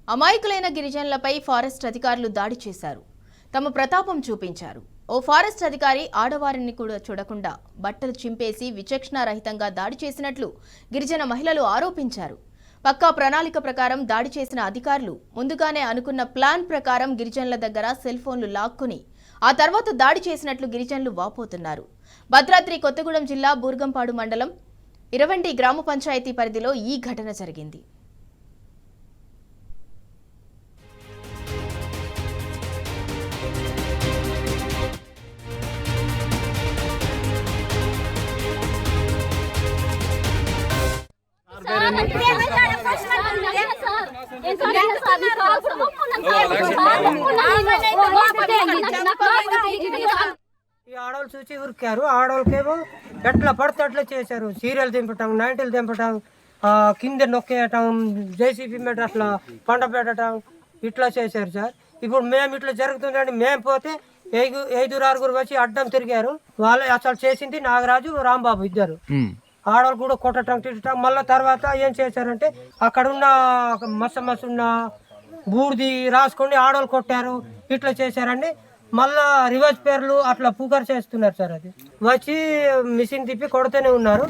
అమాయకులైన గిరిజనులపై ఫారెస్ట్ అధికారులు దాడి చేశారు. తమ ప్రతాపం చూపించారు. ఓ ఫారెస్ట్ అధికారి ఆడవారిని కూడా చూడకుండా బట్టలు చింపేసి విచక్షణారహితంగా దాడి చేసినట్లు గిరిజన మహిళలు ఆరోపించారు. పక్కా ప్రణాళిక ప్రకారం దాడి చేసిన అధికారులు ముందుగానే అనుకున్న ప్లాన్ ప్రకారం గిరిజనుల దగ్గర సెల్ ఫోన్లు లాక్కుని ఆ తర్వాత దాడి చేసినట్లు గిరిజనులు వాపోతున్నారు. భద్రాద్రి కొత్తగూడెం జిల్లా బూర్గంపాడు మండలం ఇరవండి గ్రామ పంచాయతీ పరిధిలో ఈ ఘటన జరిగింది. ఈ ఆడవాళ్ళు చూసి ఉరికారు. ఆడవాళ్ళకేమో ఎట్లా పడితే అట్లా చేశారు. సీరియల్ దింపటం, నైంటీలు దింపటం, కింద నొక్కేయటం, జేసీబీ మీద అట్లా పంట పెట్టడం ఇట్లా చేశారు సార్. ఇప్పుడు మేము ఇట్లా జరుగుతుందండి. మేము పోతే 5-6 వచ్చి అడ్డం తిరిగారు. వాళ్ళు అసలు చేసింది నాగరాజు, రాంబాబు ఇద్దరు. ఆడవాళ్ళు కూడా కొట్టటం, తిట్టడం. మళ్ళీ తర్వాత ఏం చేశారంటే అక్కడున్న మస్సున్న బూడిది రాసుకొని ఆడవాళ్ళు కొట్టారు. ఇట్లా చేశారండి. మళ్ళా రివర్స్ పేర్లు అట్లా పూకర్ చేస్తున్నారు సార్. అది వచ్చి మిషన్ తిప్పి కొడుతూనే ఉన్నారు.